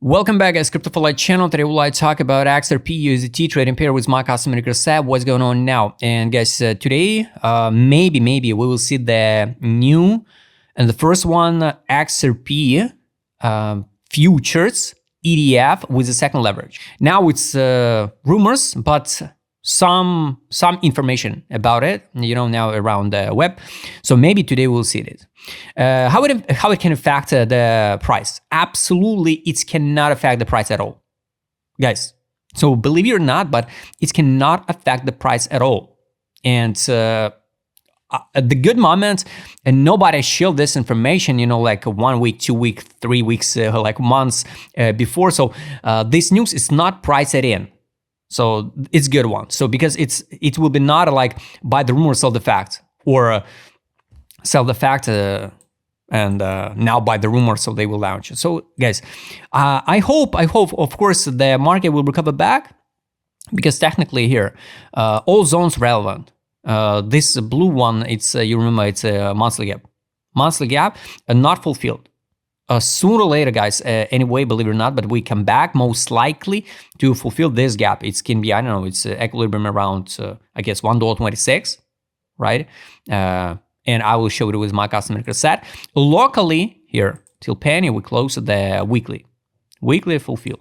Welcome back, guys. Crypto for Life channel. Today we'll talk about XRP USDT trading pair with my customer Seb. What's going on now? And guys, today maybe we will see the new and the first one XRP futures ETF with the second leverage. Now it's rumors, but some information about it, now around the web. So maybe today we'll see it. How it can affect the price? Absolutely, it cannot affect the price at all, guys. So believe it or not, but it cannot affect the price at all. And at the good moment, and nobody shared this information, like 1 week, 2 weeks, 3 weeks, like months before. So this news is not priced in. So it's a good one. So because it will be not like buy the rumor, sell the fact, or sell the fact and now buy the rumor, so they will launch it. So guys, I hope of course the market will recover back, because technically here all zones relevant. This blue one, it's you remember, it's a monthly gap and not fulfilled. Sooner or later, guys, anyway, believe it or not, but we come back most likely to fulfill this gap. It can be, I don't know, it's equilibrium around, I guess, $1.26, right? And I will show it with my customer set. Locally, here, till penny, we close the weekly fulfill.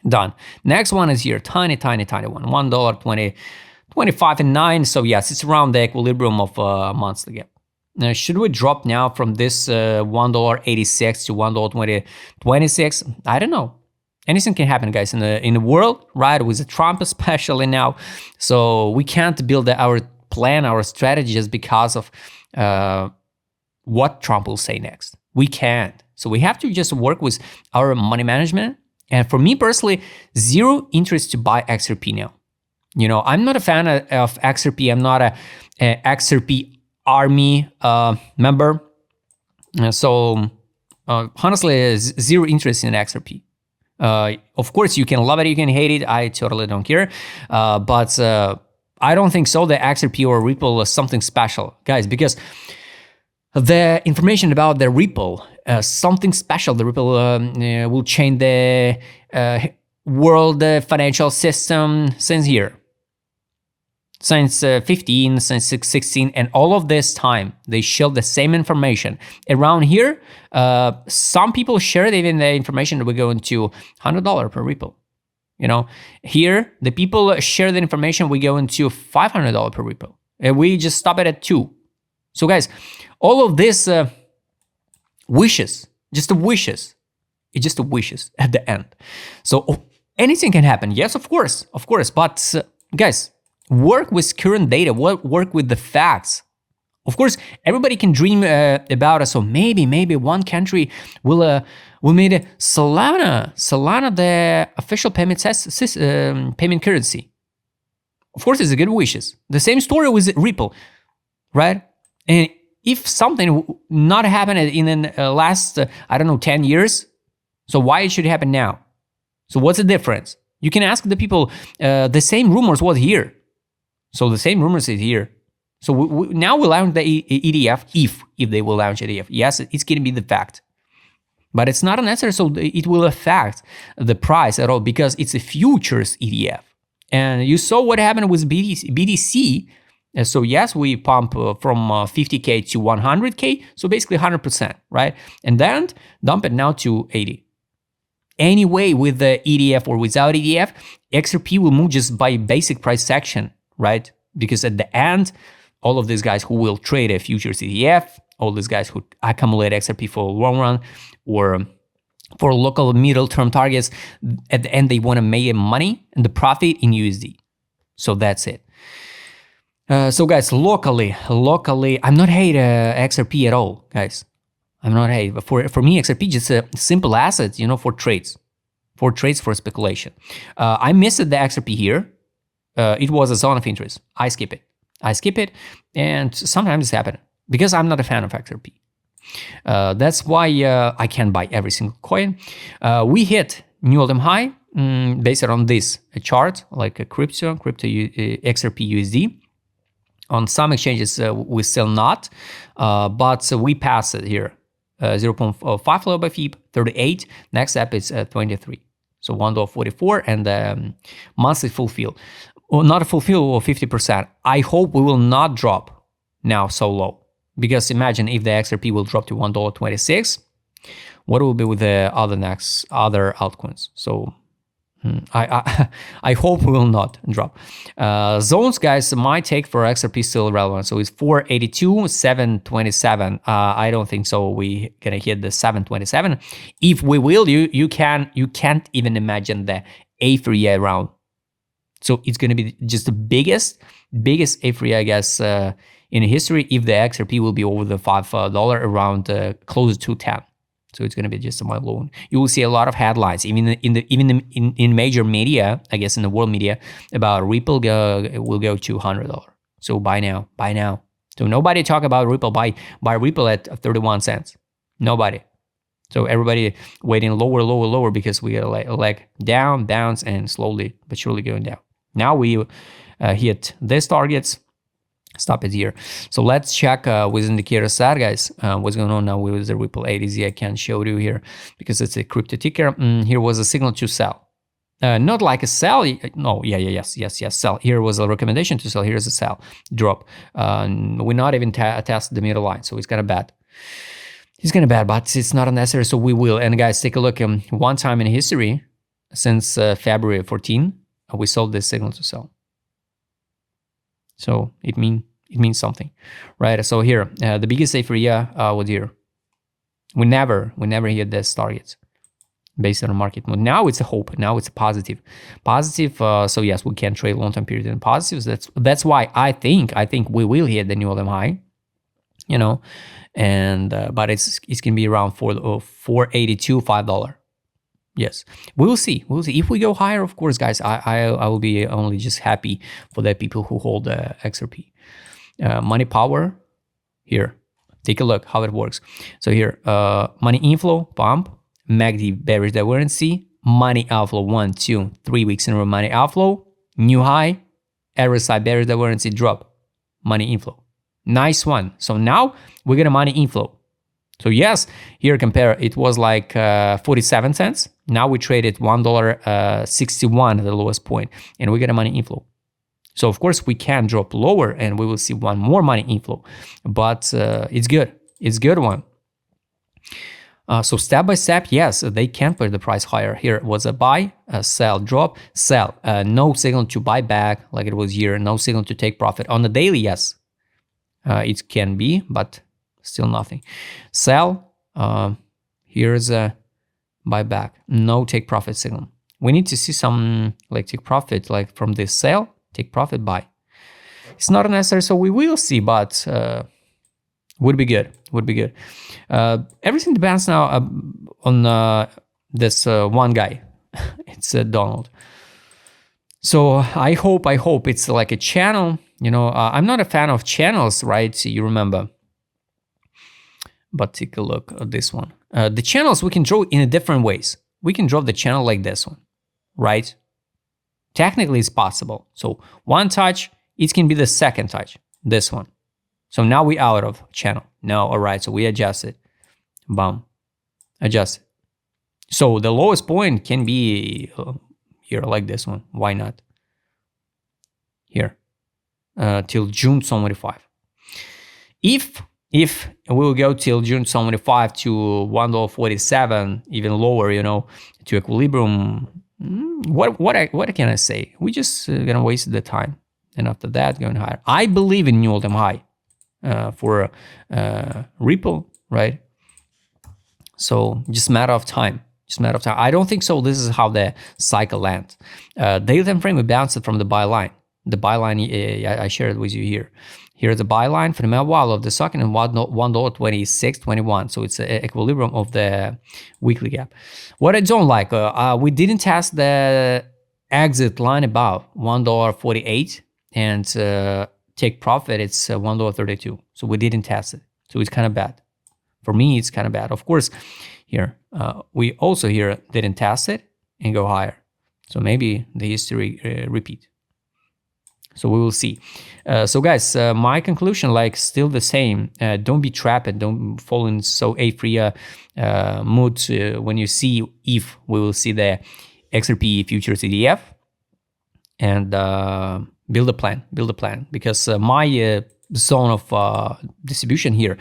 Done. Next one is here, tiny one, $1.25. So yes, it's around the equilibrium of monthly gap. Now, should we drop now from this $1.86 to $1.26? I don't know. Anything can happen, guys, in the world, right? With Trump especially now. So we can't build our plan, our strategy just because of what Trump will say next. We can't. So we have to just work with our money management. And for me personally, zero interest to buy XRP now. I'm not a fan of XRP. I'm not a XRP army member. So honestly, zero interest in XRP. Of course, you can love it, you can hate it. I totally don't care. But I don't think so. The XRP or Ripple is something special, guys, because the information about the Ripple, something special. The Ripple will change the world financial system since 15, since 16, and all of this time, they share the same information. Around here, some people shared even the information that we go into $100 per Ripple. Here, the people share the information, we go into $500 per Ripple. And we just stop it at 2. So guys, all of this wishes, just wishes. It's just wishes at the end. So anything can happen. Yes, of course. But guys, work with current data, work with the facts. Of course, everybody can dream about it. So maybe one country will make Solana the official payment payment currency. Of course, it's a good wishes. The same story with Ripple, right? And if something not happened in the last 10 years, so why it should happen now? So what's the difference? You can ask the people. The same rumors was here. So the same rumors is here. So now we'll launch the ETF, if they will launch ETF. Yes, it's going to be the fact. But it's not necessary, so it will affect the price at all, because it's a futures ETF. And you saw what happened with BTC. So yes, we pump from 50K to 100K, so basically 100%, right? And then dump it now to 80. Anyway, with the ETF or without ETF, XRP will move just by basic price action, right? Because at the end, all of these guys who will trade a futures ETF, all these guys who accumulate XRP for long run or for local middle term targets, at the end they want to make money and the profit in USD. So that's it. So guys, locally, I'm not hate XRP at all, guys. I'm not hate. But for me, XRP just a simple asset, for trades, for speculation. I missed the XRP here. It was a zone of interest. I skip it, and sometimes it's happened because I'm not a fan of XRP. That's why I can't buy every single coin. We hit new all-time high based on this chart, like a crypto XRP USD. On some exchanges, we still not, but we passed it here. 0.5 level by FIB, $1.38. Next step is 23. So $1.44 and monthly fulfill. Well, not a fulfill or 50%. I hope we will not drop now so low. Because imagine if the XRP will drop to $1.26, what will be with the other altcoins? So I hope we will not drop. Zones, guys, my take for XRP is still relevant. So it's 482, 727. I don't think so. We gonna hit the 727. If we will, you can't even imagine the A3 round. So it's gonna be just the biggest A3, I guess, in history. If the XRP will be over the $5 around close to 10. So it's going to be just a mind blowing. You will see a lot of headlines, even in major media, I guess in the world media, about Ripple will go to $100. So buy now. So nobody talk about Ripple. Buy Ripple at 31 cents. Nobody. So everybody waiting lower because we got like down, bounce, and slowly but surely going down. Now we hit these targets. Stop it here. So let's check with indicator side, guys. What's going on now with the Ripple ADZ? I can't show you here because it's a crypto ticker. Here was a signal to sell. Not like a sell. No, yes, sell. Here was a recommendation to sell. Here's a sell. Drop. We're not even test the middle line, so it's kind of bad. It's kind of bad, but it's not unnecessary, so we will. And guys, take a look. One time in history, since February 14, we sold this signal to sell. So it means something, right? So here, the biggest safe area was here. We never hit these targets based on the market mode. Now it's a hope. Now it's a positive. So yes, we can trade long-term period in positives. That's why I think we will hit the new all-time high. You know, and but it's gonna be around $4.82, $5. Yes, we'll see. If we go higher, of course, guys, I will be only just happy for the people who hold the XRP. Money power, here, take a look how it works. So here, money inflow, pump, MACD bearish divergence, money outflow, 1, 2, 3 weeks in a row, money outflow, new high, RSI bearish divergence, drop, money inflow. Nice one. So now we get a money inflow. So yes, here compare, it was like 47 cents. Now we traded $1.61 at the lowest point, and we get a money inflow. So of course we can drop lower, and we will see one more money inflow, but it's good. It's good one. So step by step, yes, they can put the price higher. Here was a buy, a sell, drop, sell. No signal to buy back like it was here. No signal to take profit on the daily. Yes, it can be, but still nothing. Sell. Here's a buyback. No take profit signal. We need to see some like take profit, like from this sell, take profit, buy. It's not necessary, so we will see, but would be good. Everything depends now on this one guy. It's Donald. So I hope it's like a channel. You know, I'm not a fan of channels, right? You remember. But take a look at this one. The channels we can draw in different ways. We can draw the channel like this one, right? Technically, it's possible. So one touch, it can be the second touch, this one. So now we out of channel. No, all right, so we adjust it. Boom, adjust it. So the lowest point can be here like this one. Why not? Here, till June 25. If we will go till June 25 to $1.47, even lower, you know, to equilibrium, what can I say? We just gonna waste the time, and after that going higher. I believe in new all-time high for Ripple, right? So just matter of time. I don't think so. This is how the cycle ends. Daily time frame, we bounced it from the buy line. The buy line I shared with you here. Here's the buy line for the meanwhile of the second and $1.2621. So it's an equilibrium of the weekly gap. What I don't like, we didn't test the exit line above $1.48 and take profit. It's $1.32. So we didn't test it. So it's kind of bad. For me, it's kind of bad. Of course, here we also here didn't test it and go higher. So maybe the history repeat. So we will see. So guys, my conclusion, like, still the same. Don't be trapped. Don't fall in so apria mood when you see if we will see the XRP futures ETF, and build a plan. Because my zone of distribution here,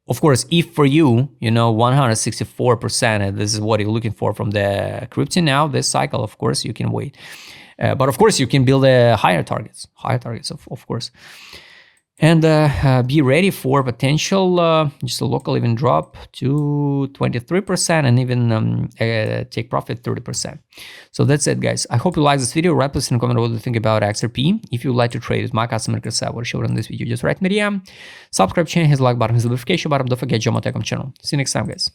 of course, if for you, 164%, and this is what you're looking for from the crypto now, this cycle, of course, you can wait. But of course, you can build higher targets, of course. And be ready for potential, just a local even drop to 23% and even take profit 30%. So that's it, guys. I hope you like this video. Write us in the comment what you think about XRP. If you would like to trade with my customer Krasa, what showed on this video, just write me DM. Subscribe channel, hit the like button, hit the notification button. Don't forget, join my Telegram channel. See you next time, guys.